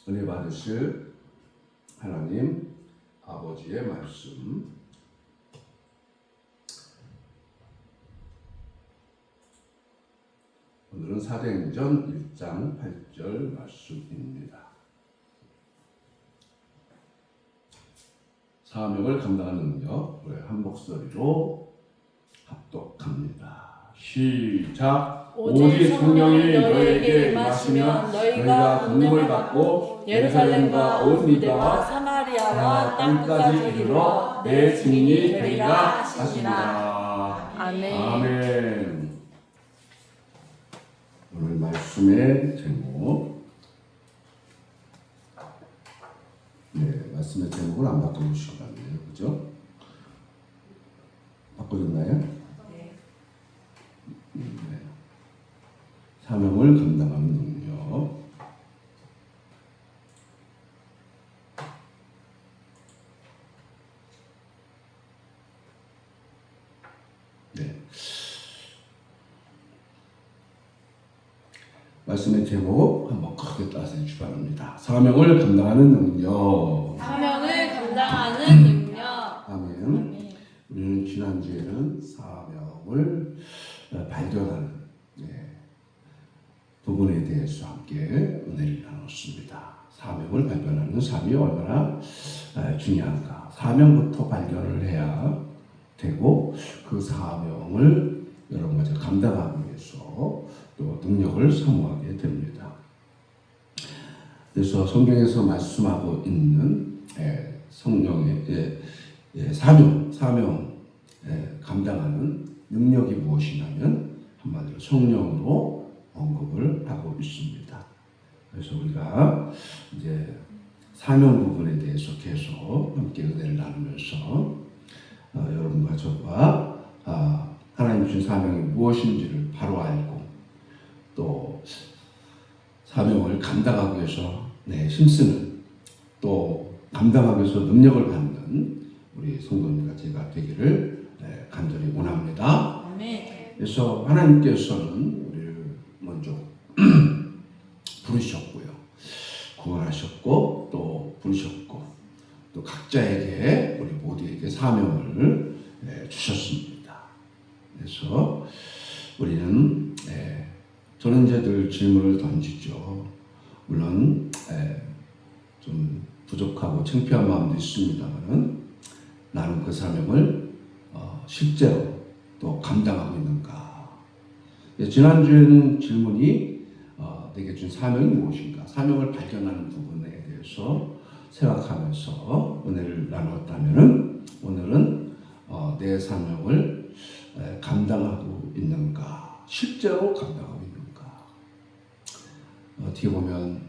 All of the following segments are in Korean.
은혜 받으실 하나님 아버지의 말씀, 오늘은 사도행전 1장 8절 말씀입니다. 사명을 감당하는 능력, 우리 한 목소리로 합독합니다. 시작. 오직 성령이 너희에게 임하시면 너희가 권능을 받고 예루살렘과 온 유대와 사마리아와 땅끝까지 이르러 내 증인이 되리라 하시니라. 아멘. 아멘. 오늘 말씀의 제목, 말씀의 제목을 안 바꿔주신 것 같네요. 그죠? 바꿔줬나요? 사명을 감당하는 능력. 말씀의 제목 한번 크게 따서 주바랍니다. 사명을 감당하는 능력. 사명을 감당하는 능력. 아멘. 우리는 지난주에는 사명을 발견하는 부분에 대해서 함께 은혜를 나눴습니다. 사명을 발견하는 삶이 얼마나 중요한가. 사명부터 발견을 해야 되고 그 사명을 여러 가지 감당하기 위해서 또 능력을 사모하게 됩니다. 그래서 성경에서 말씀하고 있는 성령의 사명 감당하는 능력이 무엇이냐면 한마디로 성령으로 언급을 하고 있습니다. 그래서 우리가 이제 사명 부분에 대해서 계속 함께 은혜를 나누면서 여러분과 저와 하나님 주신 사명이 무엇인지를 바로 알고 또 사명을 감당하기 위해서 힘쓰는 또 감당하기 위해서 능력을 받는 우리 성도님과 제가 되기를 간절히 원합니다. 그래서 하나님께서는 우리를 먼저 부르셨고요. 구원하셨고 또 부르셨고 또 각자에게 우리 모두에게 사명을 주셨습니다. 그래서 우리는 저는 이제 늘 질문을 던지죠. 물론 좀 부족하고 창피한 마음도 있습니다만 나는 그 사명을 실제로 또 감당하고 있는가. 지난주에는 질문이 내게 준 사명이 무엇인가, 사명을 발견하는 부분에 대해서 생각하면서 은혜를 나누었다면 오늘은 내 사명을 감당하고 있는가, 실제로 감당하고 있는가. 어떻게 보면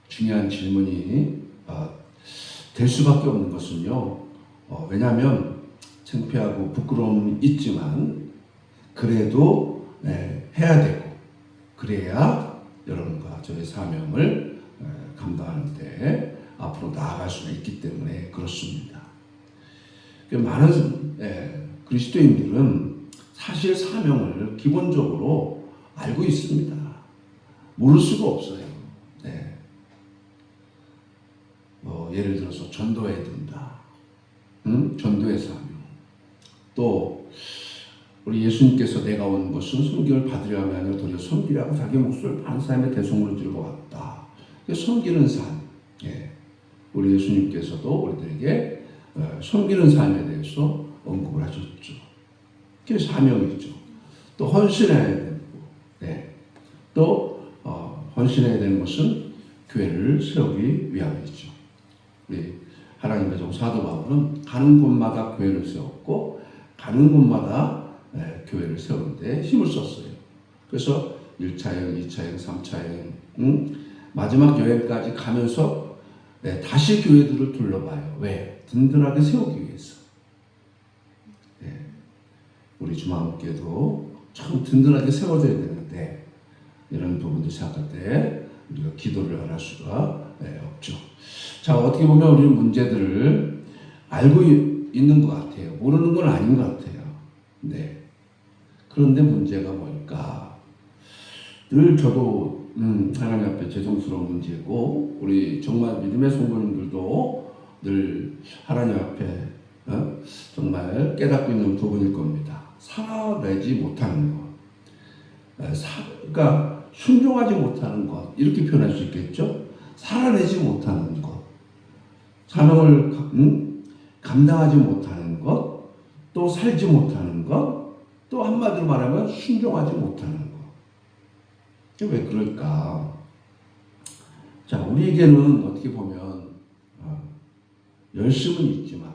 중요한 질문이 될 수밖에 없는 것은요. 왜냐하면 창피하고 부끄러움이 있지만 그래도 해야 되고 그래야 여러분과 저의 사명을 감당하는데 앞으로 나아갈 수가 있기 때문에 그렇습니다. 많은 그리스도인들은 사실 사명을 기본적으로 알고 있습니다. 모를 수가 없어요. 예를 들어서 전도해야 된다. 전도의 사명. 또 우리 예수님께서 내가 온 것은 섬김을 받으려 함이 아니라 도리어 섬기라고 자기 목숨을 파는 삶의 대속물을 들고 왔다. 섬기는 삶. 우리 예수님께서도 우리들에게 섬기는 삶에 대해서 언급을 하셨죠. 그게 사명이죠. 또 헌신해야 되고, 또 헌신해야 되는 것은 교회를 세우기 위함이죠. 우리 하나님의 종 사도 바울은 가는 곳마다 교회를 세웠고 가는 곳마다 교회를 세우는데 힘을 썼어요. 그래서 1차 여행, 2차 여행, 3차 여행, 마지막 여행까지 가면서 다시 교회들을 둘러봐요. 왜? 든든하게 세우기 위해서. 우리 주마음께도 참 든든하게 세워져야 되는데 이런 부분들 생각할 때 우리가 기도를 안 할 수가 없죠. 자, 어떻게 보면 우리는 문제들을 알고 있는 것 같아요. 모르는 건 아닌 것 같아요. 그런데 문제가 뭘까? 늘 저도 하나님 앞에 죄송스러운 문제고 우리 정말 믿음의 성도님들도 늘 하나님 앞에 정말 깨닫고 있는 부분일 겁니다. 살아내지 못하는 것, 그러니까 순종하지 못하는 것 이렇게 표현할 수 있겠죠. 살아내지 못하는 것, 사명을 감당하지 못하는 것, 또 살지 못하는 것, 또 한마디로 말하면 순종하지 못하는 것. 왜 그럴까? 자, 우리에게는 어떻게 보면 열심은 있지만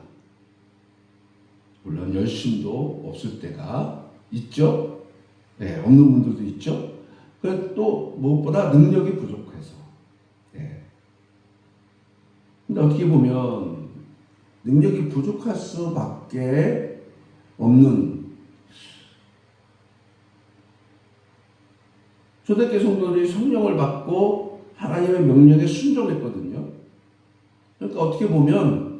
물론 열심도 없을 때가 있죠. 네, 없는 분들도 있죠. 그런데 또 무엇보다 능력이 부족해서. 네. 근데 어떻게 보면 능력이 부족할 수밖에 없는 초대교회 성도들이 성령을 받고 하나님의 명령에 순종했거든요. 그러니까 어떻게 보면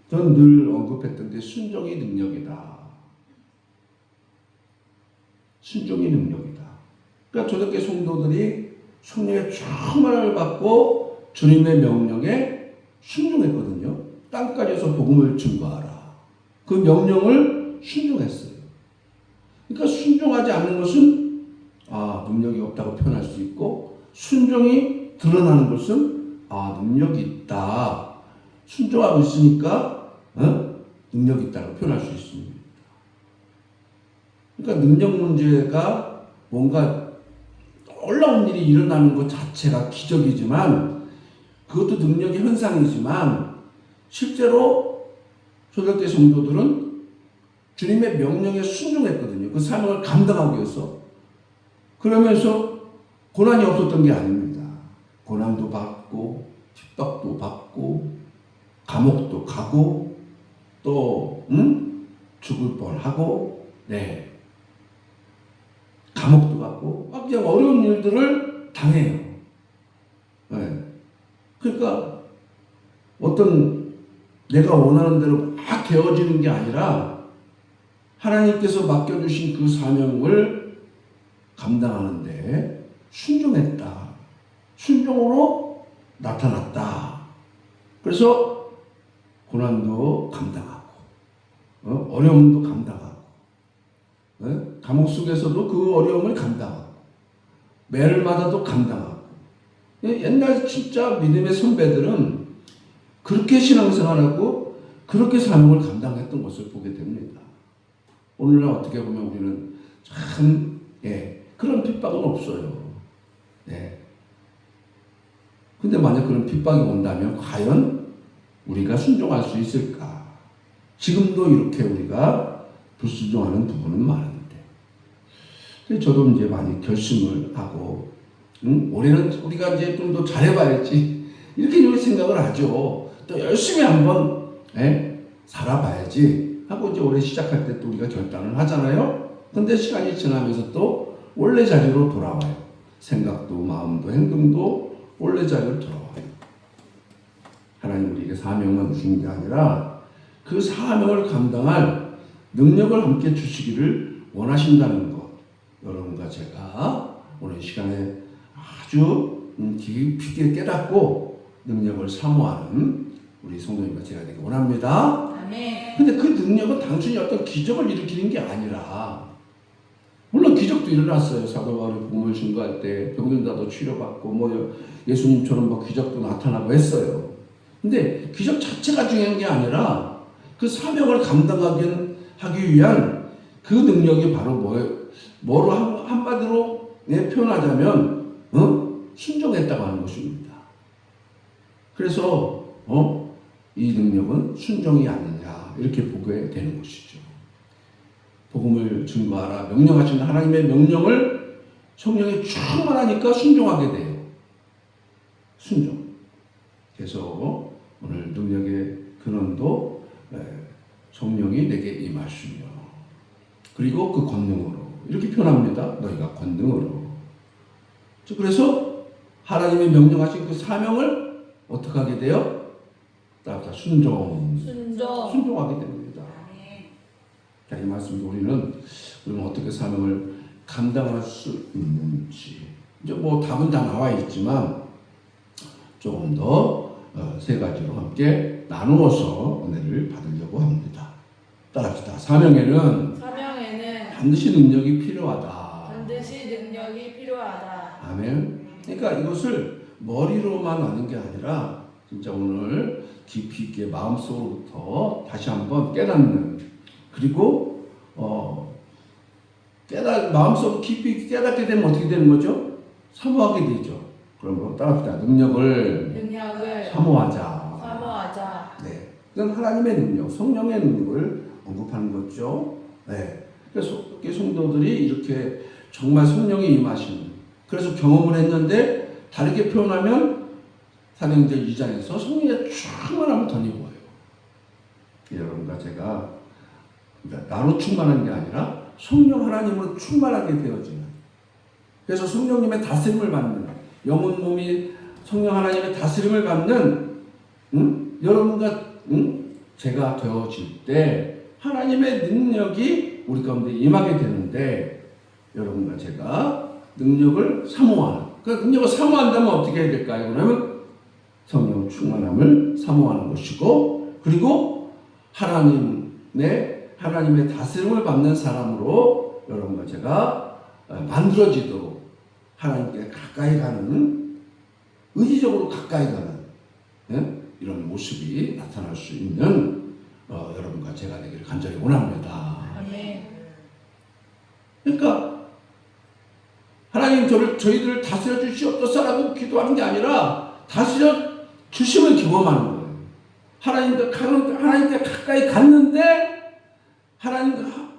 전 늘 언급했던 게 순종이 능력이다. 순종이 능력이다. 그러니까 초대교회 성도들이 성령의 충만함을 받고 주님의 명령에 순종했거든요. 땅까지서 복음을 증거하라. 그 명령을 순종했어요. 그러니까 순종하지 않는 것은 능력이 없다고 표현할 수 있고 순종이 드러나는 것은 능력이 있다. 순종하고 있으니까 능력이 있다고 표현할 수 있습니다. 그러니까 능력 문제가 뭔가 놀라운 일이 일어나는 것 자체가 기적이지만 그것도 능력의 현상이지만 실제로 초대교회 성도들은 주님의 명령에 순종했거든요. 그 사명을 감당하기 위해서. 그러면서 고난이 없었던 게 아닙니다. 고난도 받고 핍박도 받고 감옥도 가고 또 죽을 뻔하고 감옥도 가고 막 그냥 어려운 일들을 당해요. 네. 그러니까 어떤 내가 원하는 대로 막 되어지는 게 아니라 하나님께서 맡겨주신 그 사명을 감당하는데 순종했다. 순종으로 나타났다. 그래서 고난도 감당하고 어려움도 감당하고 감옥 속에서도 그 어려움을 감당하고 매를 맞아도 감당하고 옛날 진짜 믿음의 선배들은 그렇게 신앙생활하고 그렇게 사명을 감당했던 것을 보게 됩니다. 오늘날 어떻게 보면 우리는 참 그런 핍박은 없어요. 근데 만약 그런 핍박이 온다면 과연 우리가 순종할 수 있을까? 지금도 이렇게 우리가 불순종하는 부분은 많은데. 저도 이제 많이 결심을 하고, 올해는 우리가 이제 좀 더 잘해봐야지. 이렇게 생각을 하죠. 또 열심히 한번, 살아봐야지. 하고 이제 올해 시작할 때 또 우리가 결단을 하잖아요. 근데 시간이 지나면서 또 원래 자리로 돌아와요. 생각도, 마음도, 행동도 원래 자리로 돌아와요. 하나님 우리에게 사명만 주신 게 아니라 그 사명을 감당할 능력을 함께 주시기를 원하신다는 것. 여러분과 제가 오늘 시간에 아주 깊이 있게 깨닫고 능력을 사모하는 우리 성도님과 제가 되기 원합니다. 근데 그 능력은 단순히 어떤 기적을 일으키는 게 아니라 물론 기적도 일어났어요. 사도 바울이 복음을 증거할 때 병든 자도 치료받고 예수님처럼 기적도 나타나고 했어요. 근데 기적 자체가 중요한 게 아니라 그 사명을 감당하기 위한 그 능력이 바로 뭐로 한마디로 표현하자면 순종했다고 하는 것입니다. 그래서 이 능력은 순종이 아니냐 이렇게 보게 되는 것이죠. 복음을 증거하라 명령하신 하나님의 명령을 성령이 충만하니까 순종하게 돼요. 순종. 그래서 오늘 능력의 근원도 성령이 내게 임하시며 그리고 그 권능으로 이렇게 표현합니다. 너희가 권능으로. 그래서 하나님의 명령하신 그 사명을 어떻게 하게 돼요? 따라 순종하게 됩니다. 자, 이 말씀도 우리는 어떻게 사명을 감당할 수 있는지 이제 뭐 답은 다 나와 있지만 조금 더 세 가지로 함께 나누어서 은혜를 받으려고 합니다. 따라합시다. 사명에는 반드시 능력이 필요하다. 반드시 능력이 필요하다. 아멘. 그러니까 이것을 머리로만 아는 게 아니라 진짜 오늘 깊이 있게 마음속으로부터 다시 한번 깨닫는, 그리고 마음속 깊이 깨닫게 되면 어떻게 되는 거죠? 사모하게 되죠. 그러므로 따라합시다. 능력을 사모하자. 네, 이건 하나님의 능력, 성령의 능력을 언급하는 거죠. 네, 그래서 성도들이 이렇게 정말 성령이 임하시는, 그래서 경험을 했는데 다르게 표현하면 사도행전 2장에서 성령의 충만함을 더 입어요. 여러분과 제가 나로 충만한 게 아니라 성령 하나님으로 충만하게 되어지는, 그래서 성령님의 다스림을 받는, 영혼 몸이 성령 하나님의 다스림을 받는 여러분과 제가 되어질 때 하나님의 능력이 우리 가운데 임하게 되는데, 여러분과 제가 능력을 사모하는, 그 능력을 사모한다면 어떻게 해야 될까요? 그러면 성령 충만함을 사모하는 것이고, 그리고 하나님의 다스림을 받는 사람으로 여러분과 제가 만들어지도록 하나님께 가까이 가는, 의지적으로 가까이 가는 이런 모습이 나타날 수 있는 여러분과 제가 되기를 간절히 원합니다. 아멘. 그러니까 하나님 저희들을 다스려 주시옵소서라고 기도하는 게 아니라 다스려 주심을 경험하는 거예요. 하나님께 가까이 갔는데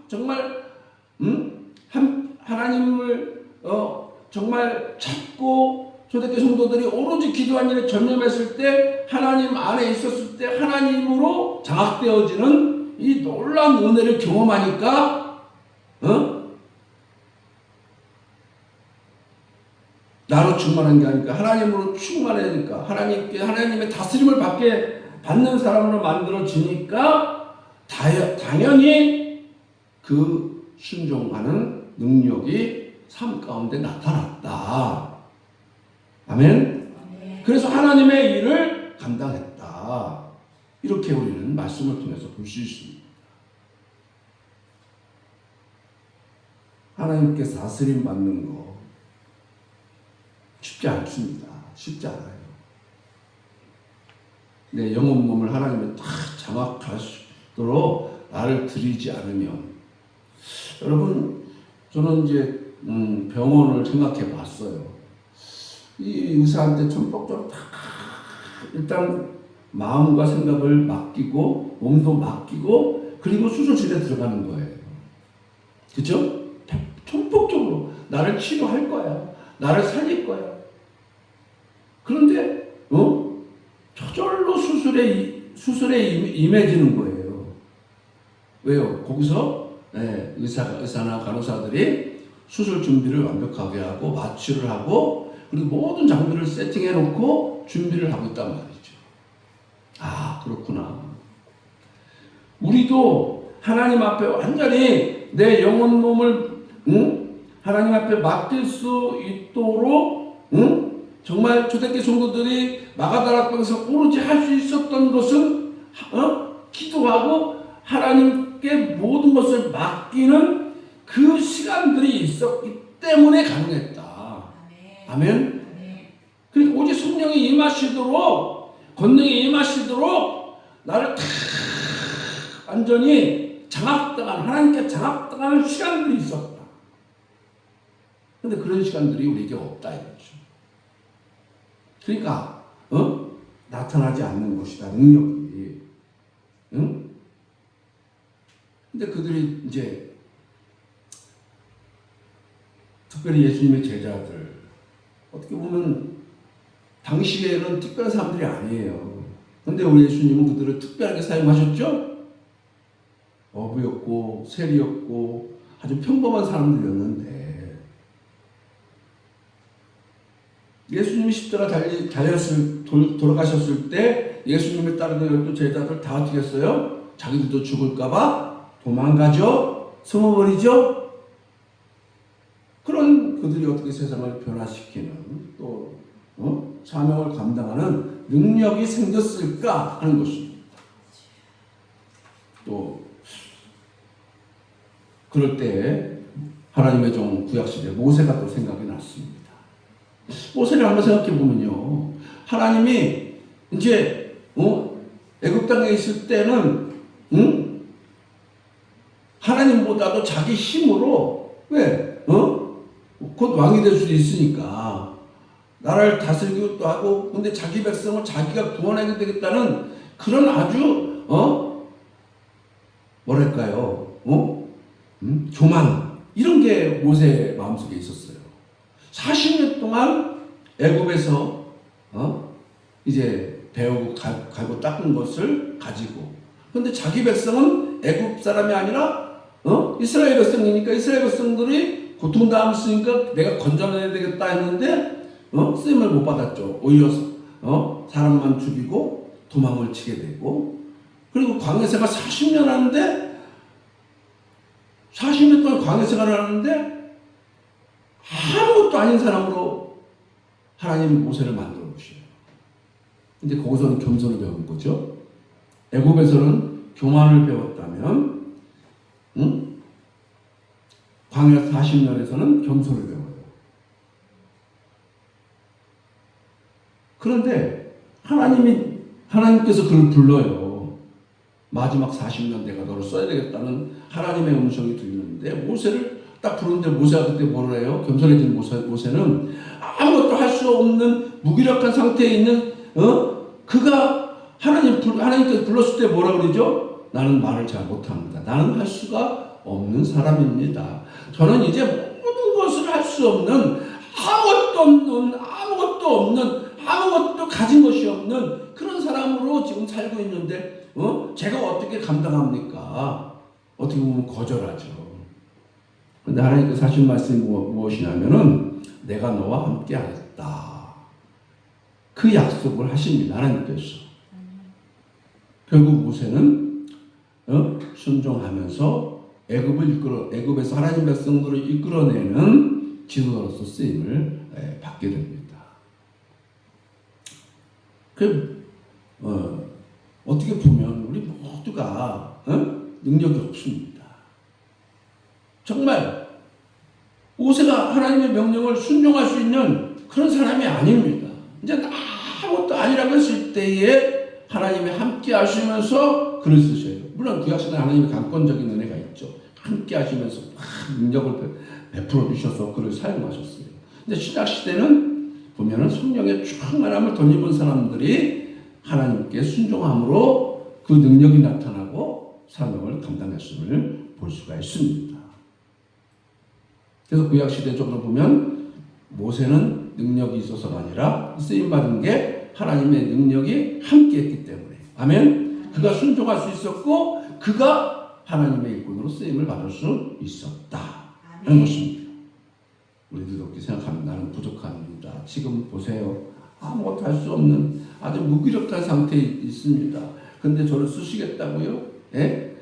정말 하나님을 정말 찾고, 초대교회 성도들이 오로지 기도한 일에 전념했을 때, 하나님 안에 있었을 때 하나님으로 장악되어지는 이 놀라운 은혜를 경험하니까 나로 충만한 게 아니니까 하나님으로 충만하니까, 하나님의 다스림을 받는 사람으로 만들어지니까 당연히 그 순종하는 능력이 삶 가운데 나타났다. 아멘. 그래서 하나님의 일을 감당했다. 이렇게 우리는 말씀을 통해서 볼 수 있습니다. 하나님께 다스림 받는 거 쉽지 않습니다. 쉽지 않아요. 내 영혼 몸을 하나님의 다 장악하시도록 나를 들이지 않으면, 여러분, 저는 이제 병원을 생각해 봤어요. 이 의사한테 전폭적으로 다 일단 마음과 생각을 맡기고 몸도 맡기고 그리고 수술실에 들어가는 거예요. 그죠? 전폭적으로 나를 치료할 거야. 나를 살릴 거야. 그런데 저절로 수술에 임해지는 거예요. 왜요? 거기서 의사나 간호사들이 수술 준비를 완벽하게 하고 마취를 하고 그리고 모든 장비를 세팅해 놓고 준비를 하고 있단 말이죠. 아, 그렇구나. 우리도 하나님 앞에 완전히 내 영혼 몸을 하나님 앞에 맡길 수 있도록 정말 초대교회 성도들이 마가다락방에서 오로지 할 수 있었던 것은 기도하고 하나님께 모든 것을 맡기는 그 시간들이 있었기 때문에 가능했다. 아멘. 그러니까 오직 성령이 임하시도록, 권능이 임하시도록 나를 다 완전히 하나님께 장악당하는 시간들이 있었다. 그런데 그런 시간들이 우리에게 없다 이거죠. 그러니까 나타나지 않는 것이다, 능력이. 근데 그들이 이제 특별히 예수님의 제자들, 어떻게 보면 당시에는 특별한 사람들이 아니에요. 근데 우리 예수님은 그들을 특별하게 사용하셨죠? 어부였고 세리였고 아주 평범한 사람들이었는데, 예수님이 십자가 돌아가셨을 때 예수님을 따르는 12 제자들 다 어떻게 했어요? 자기들도 죽을까봐 도망가죠? 숨어버리죠? 그런 그들이 어떻게 세상을 변화시키는 또 사명을 감당하는 능력이 생겼을까 하는 것입니다. 또 그럴 때 하나님의 종 구약시대 모세가 또 생각이 났습니다. 모세를 한번 생각해 보면요, 하나님이 이제 애굽 땅에 있을 때는 하나님보다도 자기 힘으로 곧 왕이 될 수도 있으니까 나라를 다스리기도 하고, 근데 자기 백성을 자기가 구원하게 되겠다는 그런 아주 뭐랄까요, 교만, 이런 게 모세 마음속에 있었어요. 40년 동안 애굽에서 이제 배우고 갈고 닦은 것을 가지고, 근데 자기 백성은 애굽 사람이 아니라 이스라엘 백성이니까 이스라엘 백성들이 고통당했으니까 내가 건져내야 되겠다 했는데 쓰임을 못 받았죠. 오히려 사람만 죽이고 도망을 치게 되고, 그리고 광야 생활 40년 하는데 40년 동안 광야 생활을 하는데 아무것도 아닌 사람으로 하나님이 모세를 만들어 보셔요. 근데 거기서는 겸손을 배운 거죠. 애굽에서는 교만을 배웠다면 광야 40년에서는 겸손을 배워요. 그런데 하나님께서 그를 불러요. 마지막 40년 내가 너를 써야 되겠다는 하나님의 음성이 들리는데, 모세를 딱 부르는데 모세가 그때 뭐를 해요? 겸손해진 모세는 아무것도 할 수 없는 무기력한 상태에 있는 그가 하나님께서 불렀을 때 뭐라 그러죠? 나는 말을 잘 못합니다. 나는 할 수가 없는 사람입니다. 저는 이제 모든 것을 할 수 없는, 아무것도 가진 것이 없는 그런 사람으로 지금 살고 있는데 제가 어떻게 감당합니까? 어떻게 보면 거절하죠. 그런데 하나님께서 하신 말씀이 무엇이냐면은 내가 너와 함께 하겠다. 그 약속을 하십니다. 하나님께서. 결국 모세는 순종하면서 애굽에서 하나님 백성들을 이끌어내는 지도자로서 쓰임을 받게 됩니다. 어떻게 보면 우리 모두가 능력이 없습니다. 정말 모세가 하나님의 명령을 순종할 수 있는 그런 사람이 아닙니다. 이제 아무것도 아니라고 했을 때에 하나님이 함께 하시면서 글을 쓰셔요. 물론 구약시대는 하나님의 강권적인 은혜가 있죠. 함께 하시면서 능력을 베풀어 주셔서 글을 사용하셨어요. 근데 신약시대는 보면은 성령의 충만함을 덧입은 사람들이 하나님께 순종함으로 그 능력이 나타나고 사명을 감당했음을 볼 수가 있습니다. 그래서 구약시대적으로 보면 모세는 능력이 있어서가 아니라 쓰임받은 게 하나님의 능력이 함께했기 때문에, 아멘. 그가 순종할 수 있었고 그가 하나님의 일꾼으로 쓰임을 받을 수 있었다 하는 것입니다. 우리들도 그렇게 생각하면 나는 부족합니다. 지금 보세요. 아무것도 할 수 없는 아주 무기력한 상태에 있습니다. 근데 저를 쓰시겠다고요? 예?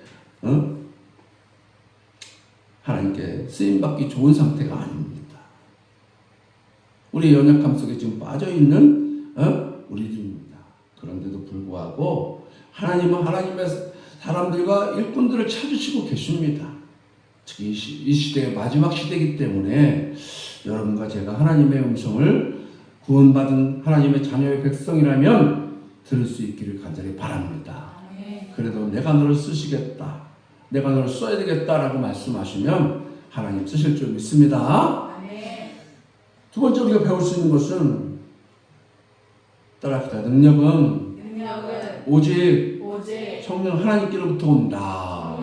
하나님께 쓰임받기 좋은 상태가 아닙니다. 우리 연약함 속에 지금 빠져있는 우리들입니다. 그런데도 불구하고 하나님은 하나님의 사람들과 일꾼들을 찾으시고 계십니다. 특히 이 시대의 마지막 시대이기 때문에 여러분과 제가 하나님의 음성을 구원받은 하나님의 자녀의 백성이라면 들을 수 있기를 간절히 바랍니다. 그래도 내가 너를 쓰시겠다, 내가 너를 써야 되겠다라고 말씀하시면 하나님 쓰실 줄 믿습니다. 두 번째 우리가 배울 수 있는 것은 따라합시다. 능력은 오직 성령 하나님께로부터 온다.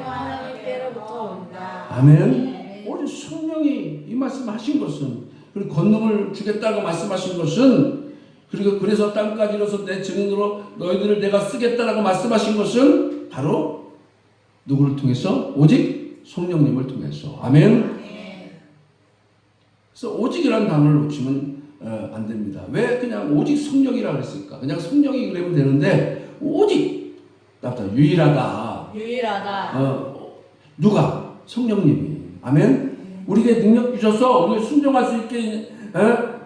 아멘. 오직 성령이 이 말씀하신 것은, 그리고 권능을 주겠다고 말씀하신 것은, 그리고 그래서 땅까지 이뤄서 내 증인으로 너희들을 내가 쓰겠다라고 말씀하신 것은 바로 누구를 통해서? 오직 성령님을 통해서. 아멘. 그래서 오직이라는 단어를 놓치면 안 됩니다. 왜 그냥 오직 성령이라고 했을까? 그냥 성령이 그러면 되는데 오직 유일하다. 유일하다. 누가? 성령님이. 아멘. 우리에게 능력 주셔서 우리가 순종할 수 있게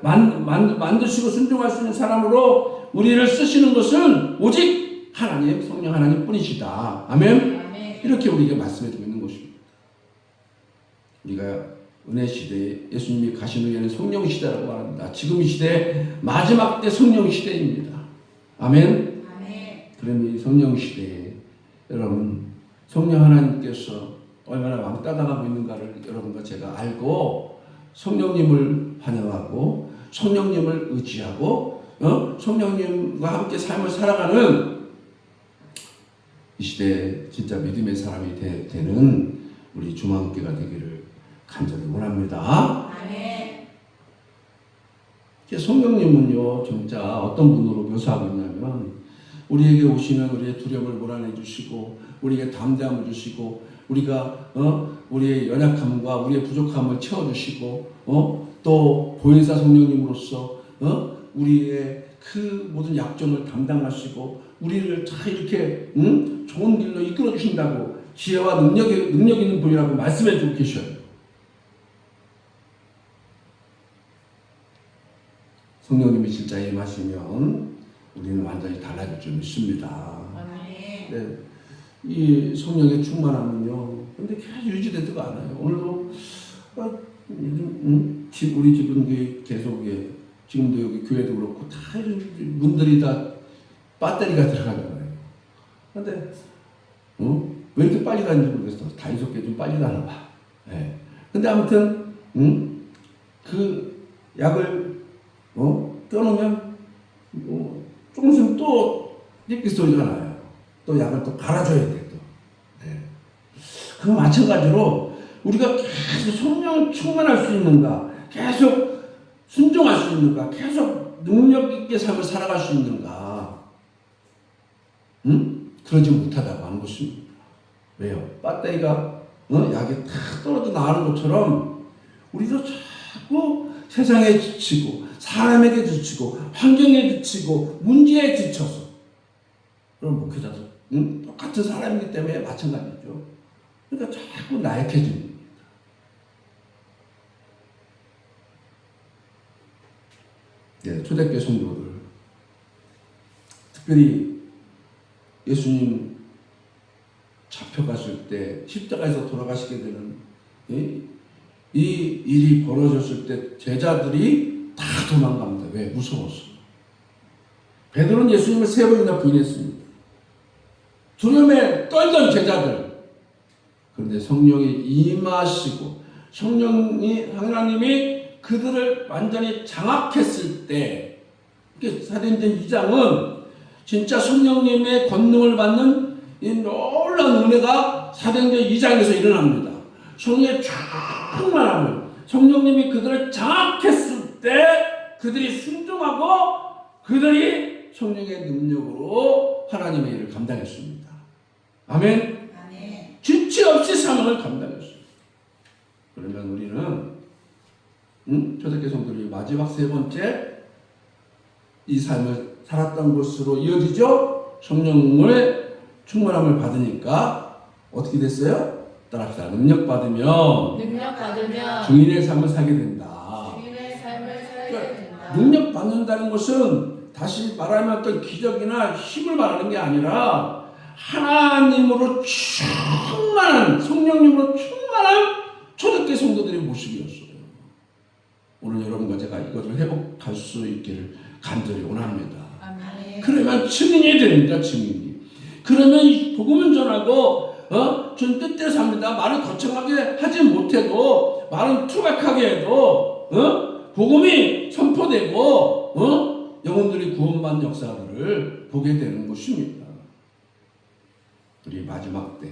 만드시고 순종할 수 있는 사람으로 우리를 쓰시는 것은 오직 하나님, 성령 하나님 뿐이시다. 아멘? 아멘. 이렇게 우리에게 말씀해주고 있는 것입니다. 우리가 은혜 시대에 예수님이 가신 후에는 성령 시대라고 말합니다. 지금 이 시대 마지막 때 성령 시대입니다. 아멘? 아멘. 그러면 이 성령 시대에 여러분 성령 하나님께서 얼마나 왕따 당하고 있는가를 여러분과 제가 알고 성령님을 환영하고 성령님을 의지하고 성령님과 함께 삶을 살아가는 이 시대에 진짜 믿음의 사람이 되는 우리 중앙교회가 되기를 간절히 원합니다. 아멘. 성령님은요 진짜 어떤 분으로 묘사하고 있냐면 우리에게 오시면 우리의 두려움을 몰아내 주시고 우리에게 담대함을 주시고 우리가 우리의 연약함과 우리의 부족함을 채워주시고 또 보혜사 성령님으로서 우리의 그 모든 약점을 담당하시고 우리를 잘 이렇게 좋은 길로 이끌어 주신다고 지혜와 능력 있는 분이라고 말씀해 주고 계셔요. 성령님이 진짜 임하시면 우리는 완전히 달라질 줄 믿습니다. 아멘. 네. 이 성령의 충만함은요. 근데 계속 유지되지가 않아요. 오늘도 요즘 우리 집은 계속 지금도 여기 교회도 그렇고 다 문들이 다 배터리가 들어가잖아요. 근데 왜 이렇게 빨리 가는지 모르겠어. 다이소께 좀 빨리 가나 봐. 네. 근데 아무튼 그 약을 껴놓으면 조금 있으면 또 삐삐 소리가 나요. 또 약을 또 갈아줘야 돼 또. 네. 그 마찬가지로 우리가 계속 성령을 충만할 수 있는가, 계속 순종할 수 있는가, 계속 능력 있게 삶을 살아갈 수 있는가, 그러지 못하다고 하는 것입니다. 왜요? 배터리가 약이 탁 떨어져 나가는 것처럼 우리도 자꾸 세상에 지치고 사람에게 지치고 환경에 지치고 문제에 지쳐서 그럼 목회자도 똑같은 사람이기 때문에 마찬가지죠. 그러니까 자꾸 나약해집니다. 네, 초대교회 성도들 특별히 예수님 잡혀갔을 때 십자가에서 돌아가시게 되는 이 일이 벌어졌을 때 제자들이 다 도망갑니다. 왜? 무서웠어. 베드로는 예수님을 3번이나 부인했습니다. 두려움에 떨던 제자들. 그런데 성령이 임하시고 하나님이 그들을 완전히 장악했을 때 사도행전 2장은 진짜 성령님의 권능을 받는 이 놀라운 은혜가 사도행전 2장에서 일어납니다. 성령의 충만함을 성령님이 그들을 장악했을 때 그들이 순종하고 그들이 성령의 능력으로 하나님의 일을 감당했습니다. 아멘. 아멘. 지체 없이 사명을 감당했습니다. 그러면 우리는 초대교회 성도들이 마지막 3번째 이 삶을 살았던 것으로 이어지죠. 성령의 충만함을 받으니까 어떻게 됐어요? 따라합시다. 능력 받으면 증인의 삶을 살게 된다. 주인의 삶을 살게 된다. 능력 받는다는 것은 다시 말하면 어떤 기적이나 힘을 말하는 게 아니라 하나님으로 충만한 성령님으로 충만한 초대교회 성도들의 모습이었어요. 오늘 여러분과 제가 이것을 회복할 수 있기를 간절히 원합니다. 아멘. 그러면 증인이 됩니다. 증인이. 그러면 복음을 전하고 전 뜻대로 삽니다. 말을 거창하게 하지 못해도 말은 투박하게 해도 복음이 선포되고 영혼들이 구원받는 역사들을 보게 되는 것입니다. 우리 마지막 때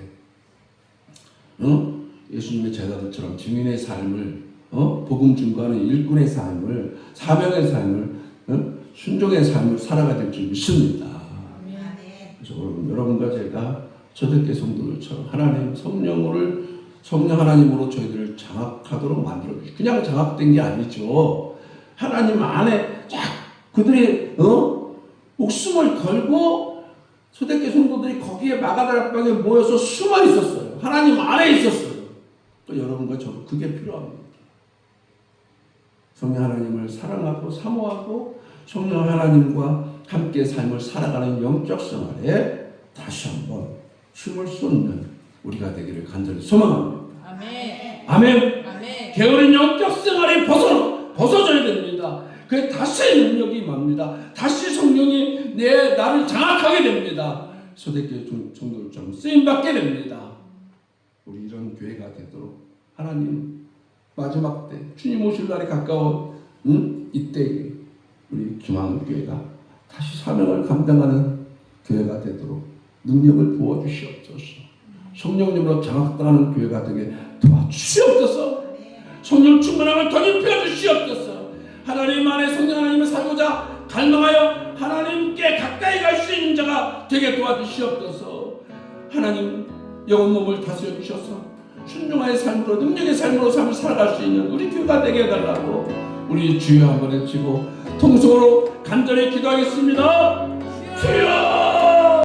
예수님의 제자들처럼 증인의 삶을 복음 증거하는 일꾼의 삶을 사명의 삶을 순종의 삶을 살아가야 될 줄 믿습니다. 그래서 여러분과 제가 초대교회 성도들처럼 하나님 성령 하나님으로 저희들을 장악하도록 만들어 주시고 그냥 장악된 게 아니죠. 하나님 안에 그들이 목숨을 걸고 초대교회 성도들이 거기에 마가다락방에 모여서 숨어 있었어요. 하나님 안에 있었어요. 또 여러분과 저도 그게 필요합니다. 성령 하나님을 사랑하고 사모하고 성령 하나님과 함께 삶을 살아가는 영적 생활에 다시 한번 힘을 쏟는 우리가 되기를 간절히 소망합니다. 아멘. 아멘. 아멘. 게으른 영적 생활에 벗어져야 됩니다. 그에 다시 능력이 임합니다. 다시 성령이 나를 장악하게 됩니다. 초대교회 종들처럼 쓰임받게 됩니다. 우리 이런 교회가 되도록 하나님 마지막 때 주님 오실 날이 가까운 이때에 우리 김한교회가 다시 사명을 감당하는 교회가 되도록 능력을 부어주시옵소서. 성령님으로 장악당하는 교회가 되게 도와주시옵소서. 성령 충만함을 더 입혀 주시옵소서. 하나님 안에 성령 하나님을 살고자 갈망하여 하나님께 가까이 갈 수 있는 자가 되게 도와주시옵소서. 하나님 영혼 몸을 다스려 주셔서 순종의 삶으로 능력의 삶으로 삶을 살아갈 수 있는 우리 교회가 되게 해달라고 우리 주여 한번 외치고 통성으로 간절히 기도하겠습니다.